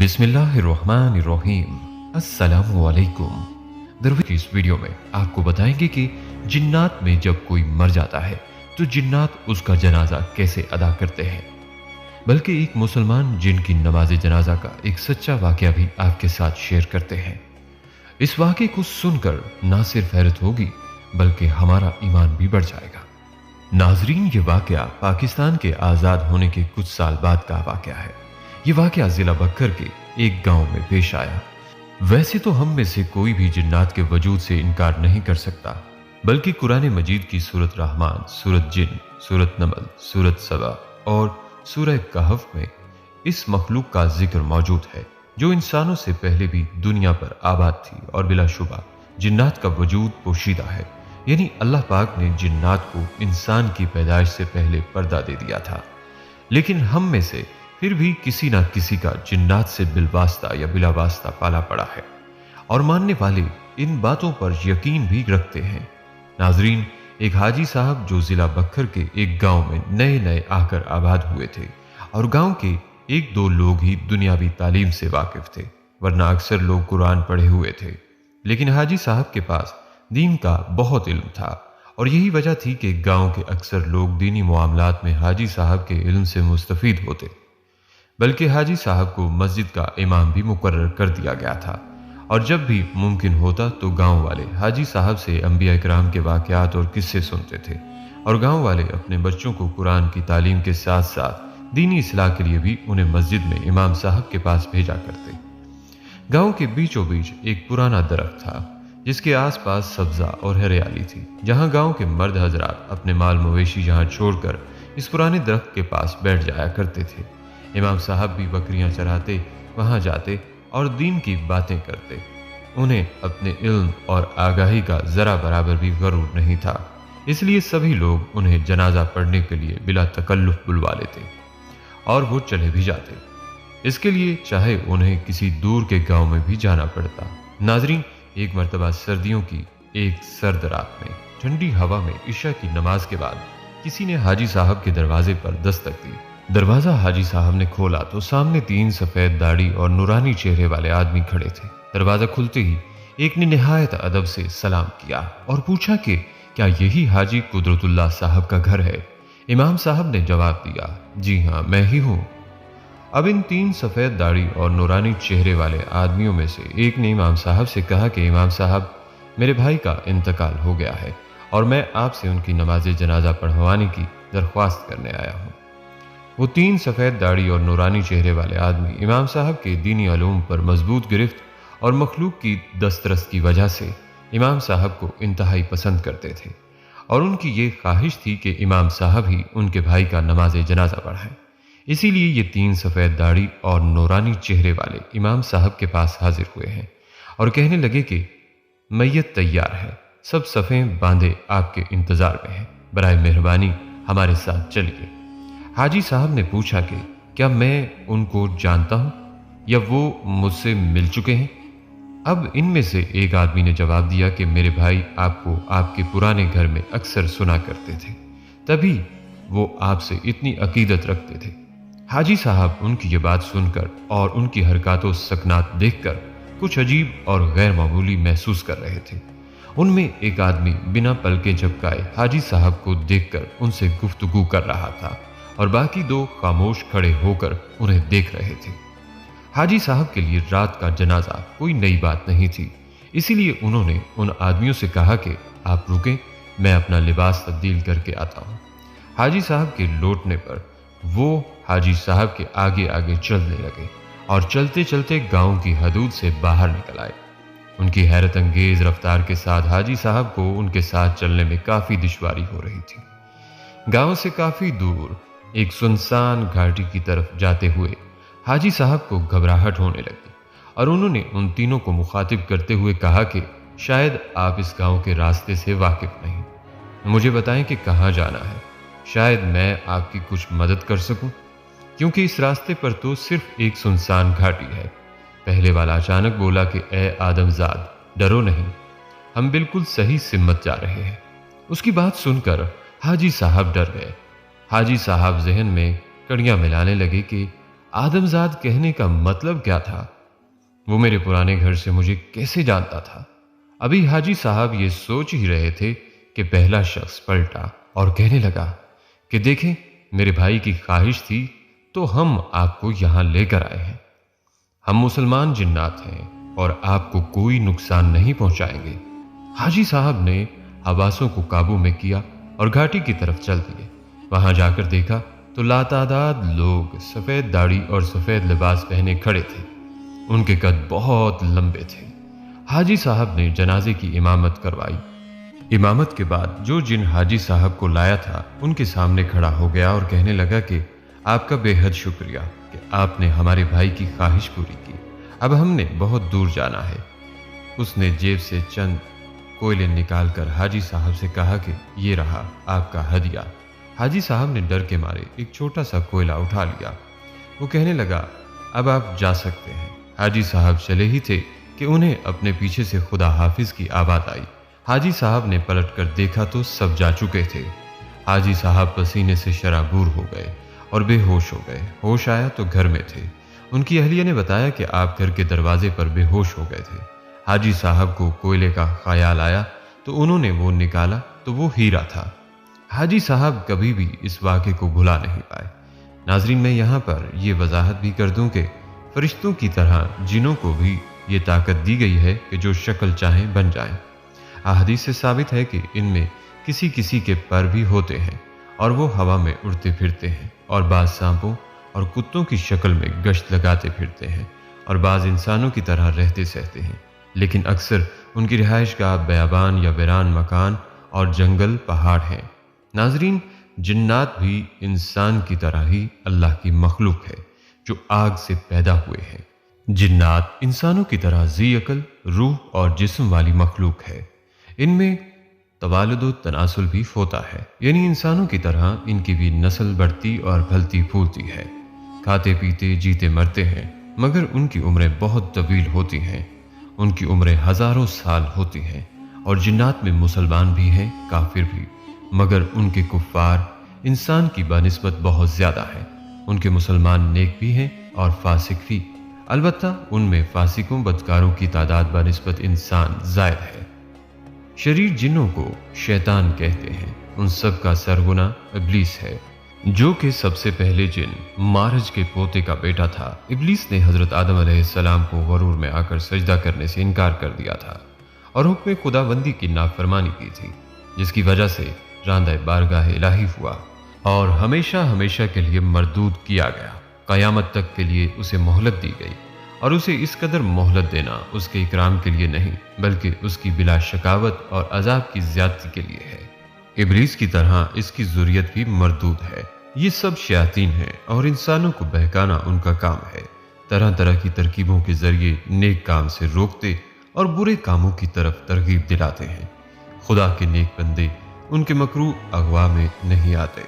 बिस्मिल्लाहिर्रहमानिर्रहीम। अस्सलामुअलैकुम। दरवेश इस वीडियो में आपको बताएंगे कि जिन्नात में जब कोई मर जाता है तो जिन्नात उसका जनाजा कैसे अदा करते हैं, बल्कि एक मुसलमान जिन की नमाज जनाजा का एक सच्चा वाकया भी आपके साथ शेयर करते हैं। इस वाकये को सुनकर ना सिर्फ हैरत होगी बल्कि हमारा ईमान भी बढ़ जाएगा। नाजरीन, ये वाकया पाकिस्तान के आज़ाद होने के कुछ साल बाद का वाकया है। ये वाकया जिला बक्खर के एक गांव में पेश आया। वैसे तो हम में से कोई भी जिन्नात के वजूद से इनकार नहीं कर सकता, बल्कि कुरान मजीद की सूरत रहमान, सूरत जिन, सूरत नमल, सूरत सबा और सूरह कहफ में इस मखलूक का जिक्र मौजूद है जो इंसानों से पहले भी दुनिया पर आबाद थी और बिलाशुबा जिन्नात का वजूद पोशीदा है। यानी अल्लाह पाक ने जिन्नात को इंसान की पैदाइश से पहले पर्दा दे दिया था। लेकिन हम में से फिर भी किसी ना किसी का जिन्नात से बिलवास्ता या बिलावास्ता पाला पड़ा है और मानने वाले इन बातों पर यकीन भी रखते हैं। नाजरीन, एक हाजी साहब जो जिला बक्खर के एक गांव में नए नए आकर आबाद हुए थे और गांव के एक दो लोग ही दुनियावी तालीम से वाकिफ थे, वरना अक्सर लोग कुरान पढ़े हुए थे। लेकिन हाजी साहब के पास दीन का बहुत इल्म था और यही वजह थी कि गांव के अक्सर लोग दीनी मामलात में हाजी साहब के इल्म से मुस्तफीद होते। बल्कि हाजी साहब को मस्जिद का इमाम भी मुकर्रर कर दिया गया था और जब भी मुमकिन होता तो गांव वाले हाजी साहब से अंबिया इकराम के वाकयात और किस्से सुनते थे और गांव वाले अपने बच्चों को कुरान की तालीम के साथ साथ दीनी इस्लाह के लिए भी उन्हें मस्जिद में इमाम साहब के पास भेजा करते। गांव के बीचों बीच एक पुराना दरख्त था जिसके आसपास सब्जा और हरियाली थी, जहां गांव के मर्द हजरात अपने माल मवेशी जहां छोड़कर इस पुराने दरख्त के पास बैठ जाया करते थे। इमाम साहब भी बकरियां चराते वहां जाते और दीन की बातें करते। उन्हें अपने इल्म और आगाही का जरा बराबर भी गरूर नहीं था, इसलिए सभी लोग उन्हें जनाजा पढ़ने के लिए बिला तकल्लुफ बुलवा लेते और वो चले भी जाते, इसके लिए चाहे उन्हें किसी दूर के गांव में भी जाना पड़ता। नाजरीन, एक मर्तबा सर्दियों की एक सर्द रात में ठंडी हवा में इशा की नमाज के बाद किसी ने हाजी साहब के दरवाजे पर दस्तक दी। दरवाजा हाजी साहब ने खोला तो सामने 3 सफेद दाढ़ी और नूरानी चेहरे वाले आदमी खड़े थे। दरवाजा खुलते ही एक ने निहायत अदब से सलाम किया और पूछा कि क्या यही हाजी कुदरतुल्लाह साहब का घर है। इमाम साहब ने जवाब दिया, जी हाँ, मैं ही हूँ। अब इन 3 सफेद दाढ़ी और नूरानी चेहरे वाले आदमियों में से एक ने इमाम साहब से कहा कि इमाम साहब, मेरे भाई का इंतकाल हो गया है और मैं आपसे उनकी नमाज जनाजा पढ़वाने की दरख्वास्त करने आया हूँ। वो 3 सफेद दाढ़ी और नूरानी चेहरे वाले आदमी इमाम साहब के दीनी अलूम पर मजबूत गिरफ्त और मखलूक की दस्तरस की वजह से इमाम साहब को इंतहाई पसंद करते थे और उनकी ये ख्वाहिश थी कि इमाम साहब ही उनके भाई का नमाज जनाजा पढ़ाएं। इसीलिए ये 3 सफेद दाढ़ी और नूरानी चेहरे वाले इमाम साहब के पास हाजिर हुए हैं और कहने लगे कि मैयत तैयार है, सब सफ़ें बांधे आपके इंतजार में हैं, बराए मेहरबानी हमारे साथ चलिए। हाजी साहब ने पूछा कि क्या मैं उनको जानता हूं या वो मुझसे मिल चुके हैं। अब इनमें से एक आदमी ने जवाब दिया कि मेरे भाई आपको आपके पुराने घर में अक्सर सुना करते थे, तभी वो आपसे इतनी अकीदत रखते थे। हाजी साहब उनकी ये बात सुनकर और उनकी हरकतों सकनात देखकर कुछ अजीब और गैर मामूली महसूस कर रहे थे। उनमें एक आदमी बिना पलके झपकाए हाजी साहब को देखकर उनसे गुफ्तगू कर रहा था और बाकी 2 खामोश खड़े होकर उन्हें देख रहे थे। हाजी साहब के लिए रात का जनाजा कोई नई बात नहीं थी, इसीलिए उन्होंने उन आदमियों से कहा कि आप रुकें, मैं अपना लिबास तब्दील करके आता हूँ। हाजी साहब के लौटने पर वो हाजी साहब के आगे आगे चलने लगे और चलते चलते गांव की हदूद से बाहर निकल आए। उनकी हैरत अंगेज रफ्तार के साथ हाजी साहब को उनके साथ चलने में काफ़ी दुश्वारी हो रही थी। गांव से काफ़ी दूर एक सुनसान घाटी की तरफ जाते हुए हाजी साहब को घबराहट होने लगी और उन्होंने उन तीनों को मुखातिब करते हुए कहा कि शायद आप इस गांव के रास्ते से वाकिफ नहीं, मुझे बताएं कि कहाँ जाना है, शायद मैं आपकी कुछ मदद कर सकूं, क्योंकि इस रास्ते पर तो सिर्फ एक सुनसान घाटी है। पहले वाला अचानक बोला कि ए आदमजाद, डरो नहीं, हम बिल्कुल सही सिमत जा रहे हैं। उसकी बात सुनकर हाजी साहब डर गए। हाजी साहब जहन में कड़ियां मिलाने लगे कि आदमजाद कहने का मतलब क्या था? वो मेरे पुराने घर से मुझे कैसे जानता था? अभी हाजी साहब ये सोच ही रहे थे कि पहला शख्स पलटा और कहने लगा कि देखें, मेरे भाई की ख्वाहिश थी तो हम आपको यहां लेकर आए हैं। हम मुसलमान जिन्नात हैं और आपको कोई नुकसान नहीं पहुंचाएंगे। हाजी साहब ने हवासों को काबू में किया और घाटी की तरफ चल दिए। वहां जाकर देखा तो लातादाद लोग सफेद दाढ़ी और सफेद लिबास पहने खड़े थे। उनके कद बहुत लंबे थे। हाजी साहब ने जनाजे की इमामत करवाई। इमामत के बाद जो जिन हाजी साहब को लाया था उनके सामने खड़ा हो गया और कहने लगा कि आपका बेहद शुक्रिया कि आपने हमारे भाई की ख्वाहिश पूरी की। अब हमने बहुत दूर जाना है। उसने जेब से चंद कोयले निकालकर हाजी साहब से कहा कि ये रहा आपका हदिया। हाजी साहब ने डर के मारे एक छोटा सा कोयला उठा लिया। वो कहने लगा, अब आप जा सकते हैं। हाजी साहब चले ही थे कि उन्हें अपने पीछे से खुदा हाफिज की आवाज आई। हाजी साहब ने पलट कर देखा तो सब जा चुके थे। हाजी साहब पसीने से शराबूर हो गए और बेहोश हो गए। होश आया तो घर में थे। उनकी अहलिया ने बताया कि आप घर के दरवाजे पर बेहोश हो गए थे। हाजी साहब को कोयले का ख्याल आया तो उन्होंने वो निकाला तो वो हीरा था। हाजी साहब कभी भी इस वाक़े को भुला नहीं पाए। नाजरीन, मैं यहाँ पर यह वजाहत भी कर दूं कि फरिश्तों की तरह जिनों को भी ये ताकत दी गई है कि जो शक्ल चाहें बन जाएं। अहादीस से साबित है कि इनमें किसी किसी के पर भी होते हैं और वो हवा में उड़ते फिरते हैं, और बाज सांपों और कुत्तों की शक्ल में गश्त लगाते फिरते हैं, और बाज इंसानों की तरह रहते सहते हैं, लेकिन अक्सर उनकी रिहाइशगाह बयाबान या वीरान मकान और जंगल पहाड़ हैं। नाजरीन, जिन्नात भी इंसान की तरह ही अल्लाह की मखलूक है जो आग से पैदा हुए हैं। जिन्नात इंसानों की तरह ज़ी अकल, रूह और जिस्म वाली मखलूक है। इनमें तवालुद तनासुल भी होता है, यानी इंसानों की तरह इनकी भी नस्ल बढ़ती और फलती फूलती है। खाते पीते जीते मरते हैं, मगर उनकी उम्रें बहुत तवील होती हैं। उनकी उम्रें हजारों साल होती हैं। और जिन्नात में मुसलमान भी हैं, काफिर भी, मगर उनके कुफ्फार इंसान की बनिस्बत बहुत ज्यादा है। उनके मुसलमान नेक भी हैं और फासिक भी, अलबत्ता उनमें फासिकों बदकारों की तादाद बनिस्बत इंसान जायद है। शरीर जिन्नों को शैतान कहते हैं। उन सब का सरगुना इब्लीस है, जो कि सबसे पहले जिन मारज के पोते का बेटा था। इब्लीस ने हजरत आदम अलैहिस्सलाम को गरूर में आकर सजदा करने से इनकार कर दिया था और हुक्म खुदाबंदी की नाफरमानी की थी, जिसकी वजह से रांदा बारगाह इलाही हुआ और हमेशा हमेशा के लिए मरदूद किया गया। क़यामत तक के लिए उसे मोहलत दी गई, और उसे इस कदर मोहलत देना उसके इकराम के लिए नहीं, बल्कि उसकी बिला शकावत और अजाब की ज्यादती के लिए है। इब्लीस की तरह इसकी ज़ुर्रियत भी मरदूद है। ये सब शयातीन हैं और इंसानों को बहकाना उनका काम है। तरह तरह की तरकीबों के जरिए नेक काम से रोकते और बुरे कामों की तरफ तरगीब दिलाते हैं। खुदा के नेक बंदे उनके मकरू अगवा में नहीं आते,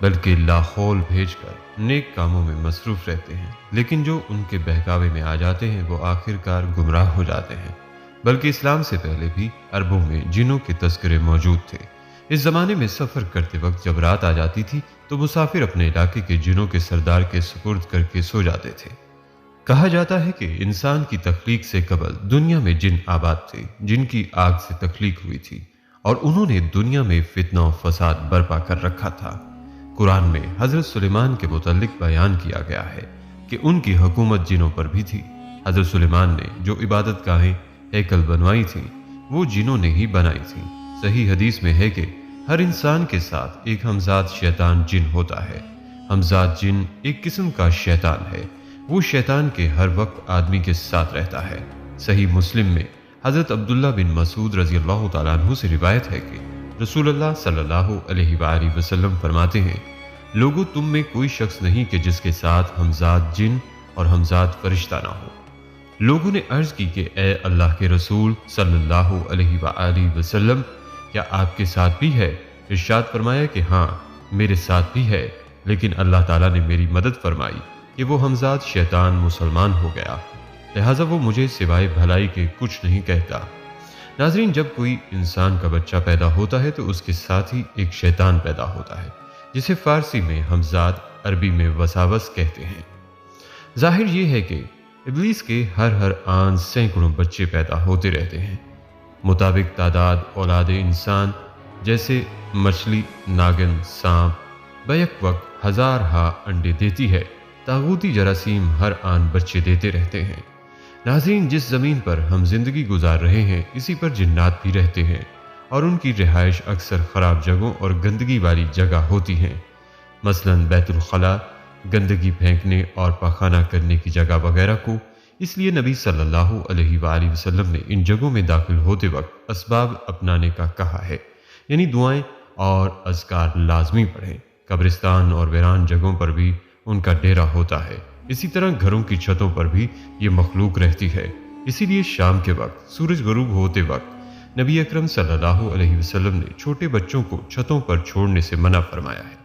बल्कि लाखौल भेजकर नेक कामों में मसरूफ रहते हैं। लेकिन जो उनके बहकावे में आ जाते हैं वो आखिरकार गुमराह हो जाते हैं। बल्कि इस्लाम से पहले भी अरबों में जिनों के तस्करे मौजूद थे। इस जमाने में सफर करते वक्त जब रात आ जाती थी तो मुसाफिर अपने इलाके के जिनों के सरदार के सुपुर्द करके सो जाते थे। कहा जाता है कि इंसान की तख्लीक से कबल दुनिया में जिन आबाद थे, जिनकी आग से तख्लीक हुई थी, और उन्होंने दुनिया में फितना और फसाद बर्पा कर रखा था। कुरान में हजरत सुलेमान के मुतल्लिक बयान किया गया है कि उनकी हुकूमत जिनों पर भी थी। हजरत सुलेमान ने जो इबादत गाहें हैकल बनवाई थी वो जिनों ने ही बनाई थी। सही हदीस में है कि हर इंसान के साथ एक हमजाद शैतान जिन होता है। हमजाद जिन एक किस्म का शैतान है। वो शैतान के हर वक्त आदमी के साथ रहता है। सही मुस्लिम में हजरत अब्दुल्ला बिन मसूद रजी अल्लाह तआला अन्हु से रिवायत है कि रसूलुल्लाह सल्लल्लाहु अलैहि वसल्लम फरमाते हैं, लोगों, तुम में कोई शख्स नहीं कि जिसके साथ हमजाद जिन और हमजाद फरिश्ता ना हो। लोगों ने अर्ज की कि ए अल्लाह के रसूल सल्लल्लाहु अलैहि वसल्लम, क्या आपके साथ भी है? इरशाद फरमाया कि हाँ, मेरे साथ भी है, लेकिन अल्लाह ताला ने मेरी मदद फरमाई कि वो हमजाद शैतान मुसलमान हो गया, लिहाजा वो मुझे सिवाय भलाई के कुछ नहीं कहता। नाजरीन, जब कोई इंसान का बच्चा पैदा होता है तो उसके साथ ही एक शैतान पैदा होता है, जिसे फारसी में हमजाद, अरबी में वसावस कहते हैं। ظاہر یہ ہے کہ ابلیس کے ہر آن سینکڑوں بچے پیدا ہوتے رہتے ہیں۔ مطابق تعداد اولاد انسان جیسے مچھلی، ناگن، سانپ بیک وقت ہزارہا انڈے دیتی ہے، طاغوتی جراثیم ہر آن بچے دیتے رہتے ہیں۔ ناظرین، جس زمین پر ہم زندگی گزار رہے ہیں اسی پر جنات بھی رہتے ہیں، اور ان کی رہائش اکثر خراب جگہوں اور گندگی والی جگہ ہوتی ہیں، مثلا بیت الخلاء، گندگی پھینکنے اور پاخانہ کرنے کی جگہ وغیرہ کو۔ اس لیے نبی صلی اللہ علیہ وآلہ وسلم نے ان جگہوں میں داخل ہوتے وقت اسباب اپنانے کا کہا ہے، یعنی دعائیں اور اذکار لازمی پڑھیں۔ قبرستان اور ویران جگہوں پر بھی ان کا ڈیرا ہوتا ہے، اسی طرح گھروں کی چھتوں پر بھی یہ مخلوق رہتی ہے۔ اسی لیے شام کے وقت سورج غروب ہوتے وقت نبی اکرم صلی اللہ علیہ وسلم نے چھوٹے بچوں کو چھتوں پر چھوڑنے سے منع فرمایا ہے۔